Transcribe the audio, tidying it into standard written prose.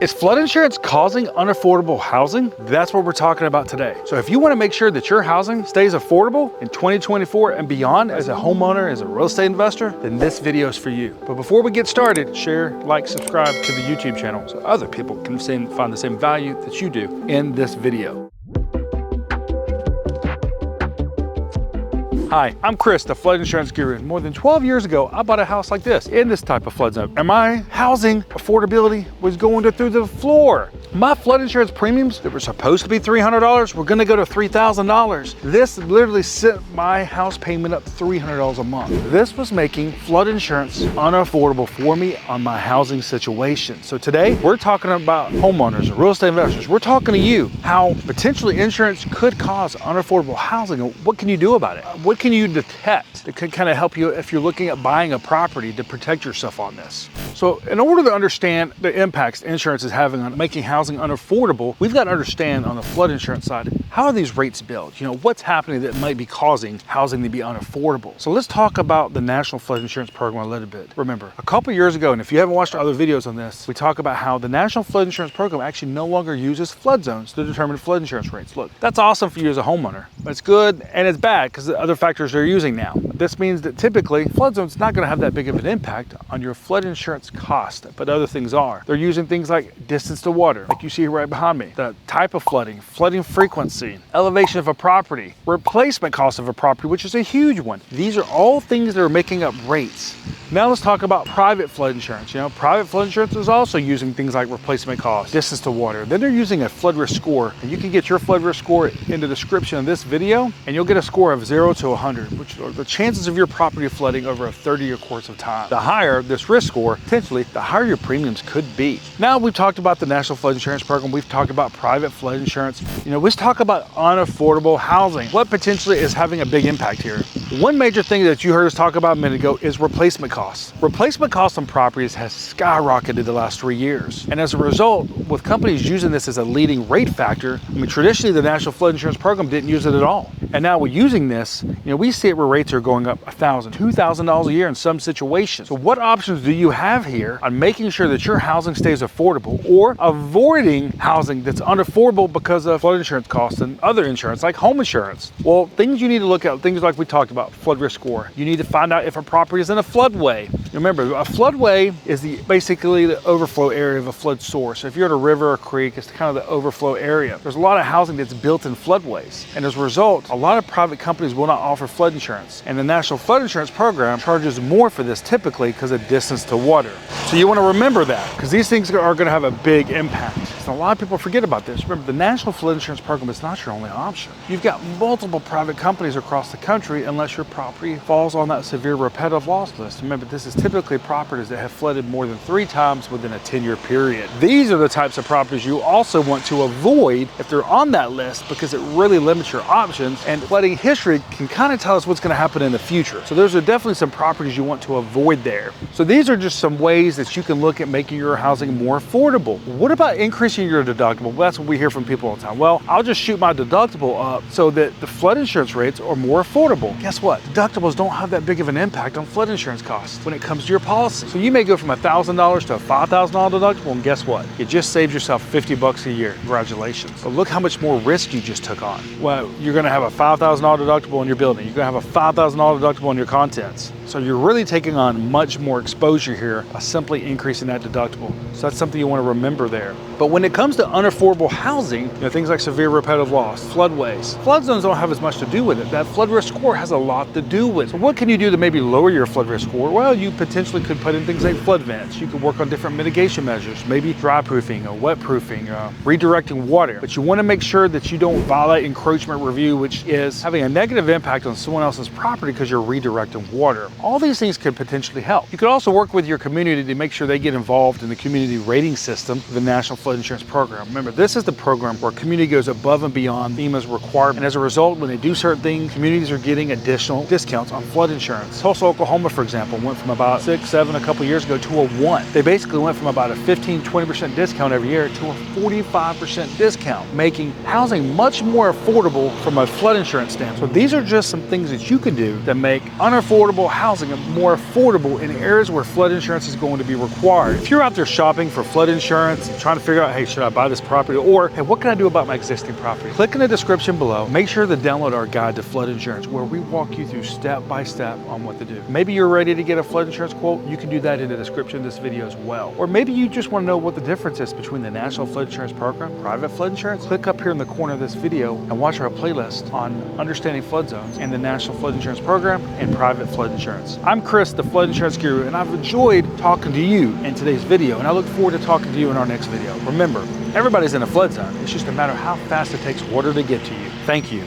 Is flood insurance causing unaffordable housing? That's what we're talking about today. So if you want to make sure that your housing stays affordable in 2024 and beyond as a homeowner, as a real estate investor, then this video is for you. But before we get started, share, like, subscribe to the YouTube channel so other people can find the same value that you do in this video. Hi, I'm Chris, the flood insurance guru. More than 12 years ago, I bought a house like this in this type of flood zone. And my housing affordability was going through the floor. My flood insurance premiums that were supposed to be $300 were gonna go to $3,000. This literally sent my house payment up $300 a month. This was making flood insurance unaffordable for me on my housing situation. So today, we're talking about homeowners and real estate investors. We're talking to you, how potentially insurance could cause unaffordable housing and what can you do about it? What can you detect that could kind of help you if you're looking at buying a property to protect yourself on this? So in order to understand the impacts insurance is having on making housing unaffordable, we've got to understand on the flood insurance side, how are these rates built? You know, what's happening that might be causing housing to be unaffordable? So let's talk about the National Flood Insurance Program a little bit. Remember, a couple years ago, and if you haven't watched our other videos on this, we talk about how the National Flood Insurance Program actually no longer uses flood zones to determine flood insurance rates. Look, that's awesome for you as a homeowner, but it's good and it's bad because the other factors they're using now. This means that typically flood zones not going to have that big of an impact on your flood insurance cost, but other things are. They're using things like distance to water, like you see right behind me, the type of flooding, flooding frequency, elevation of a property, replacement cost of a property, which is a huge one. These are all things that are making up rates. Now let's talk about private flood insurance. You know, private flood insurance is also using things like replacement cost, distance to water. Then they're using a flood risk score, and you can get your flood risk score in the description of this video, and you'll get a score of 0 to 100, which are the chances of your property flooding over a 30-year course of time. The higher this risk score, potentially, the higher your premiums could be. Now we've talked about the National Flood Insurance Program. We've talked about private flood insurance. You know, let's talk about unaffordable housing. What potentially is having a big impact here? One major thing that you heard us talk about a minute ago is replacement costs. Replacement costs on properties has skyrocketed the last 3 years. And as a result, with companies using this as a leading rate factor, I mean, traditionally the National Flood Insurance Program didn't use it at all. And now we're using this, you know, we see it where rates are going up $1,000, $2,000 a year in some situations. So what options do you have here on making sure that your housing stays affordable or avoiding housing that's unaffordable because of flood insurance costs and other insurance like home insurance? Well, things you need to look at, things like we talked about, flood risk score. You need to find out if a property is in a floodway. Remember, a floodway is basically the overflow area of a flood source. If you're at a river or creek, it's kind of the overflow area. There's a lot of housing that's built in floodways. And as a result, a lot of private companies will not offer flood insurance. And the National Flood Insurance Program charges more for this typically because of distance to water. So you want to remember that because these things are going to have a big impact. So a lot of people forget about this. Remember, the National Flood Insurance Program is not your only option. You've got multiple private companies across the country unless your property falls on that severe repetitive loss list. Remember, this is typically properties that have flooded more than 3 times within a 10-year period. These are the types of properties you also want to avoid if they're on that list because it really limits your options, and flooding history can kind of tell us what's going to happen in the future. So those are definitely some properties you want to avoid there. So these are just some ways that you can look at making your housing more affordable. What about increasing your deductible? Well, that's what we hear from people all the time. Well, I'll just shoot my deductible up so that the flood insurance rates are more affordable. Guess what? Deductibles don't have that big of an impact on flood insurance costs when it comes to your policy. So you may go from $1,000 to a $5,000 deductible, and guess what? You just saved yourself $50 a year. Congratulations. But look how much more risk you just took on. Well, you're going to have a $5,000 deductible on your building. You're going to have a $5,000 deductible on your contents. So you're really taking on much more exposure here by simply increasing that deductible. So that's something you want to remember there. But when it comes to unaffordable housing, you know, things like severe repetitive loss, floodways, flood zones don't have as much to do with it. That flood risk score has a lot to do with it. So what can you do to maybe lower your flood risk score? Well, you potentially could put in things like flood vents. You could work on different mitigation measures, maybe dry proofing or wet proofing, redirecting water. But you want to make sure that you don't violate encroachment review, which is having a negative impact on someone else's property because you're redirecting water. All these things could potentially help. You could also work with your community to make sure they get involved in the community rating system of the National Flood Insurance Program. Remember, this is the program where community goes above and beyond FEMA's requirement. And as a result, when they do certain things, communities are getting additional discounts on flood insurance. Tulsa, Oklahoma, for example, went from about 6, 7 a couple years ago to a 1. They basically went from about a 15-20% discount every year to a 45% discount, making housing much more affordable from a flood insurance standpoint. So these are just some things that you can do that make unaffordable housing housing more affordable in areas where flood insurance is going to be required. If you're out there shopping for flood insurance and trying to figure out, hey, should I buy this property? Or, hey, what can I do about my existing property? Click in the description below. Make sure to download our guide to flood insurance, where we walk you through step by step on what to do. Maybe you're ready to get a flood insurance quote. You can do that in the description of this video as well. Or maybe you just want to know what the difference is between the National Flood Insurance Program, private flood insurance. Click up here in the corner of this video and watch our playlist on understanding flood zones and the National Flood Insurance Program and private flood insurance. I'm Chris, the Flood Insurance Guru, and I've enjoyed talking to you in today's video, and I look forward to talking to you in our next video. Remember, everybody's in a flood zone. It's just a matter of how fast it takes water to get to you. Thank you.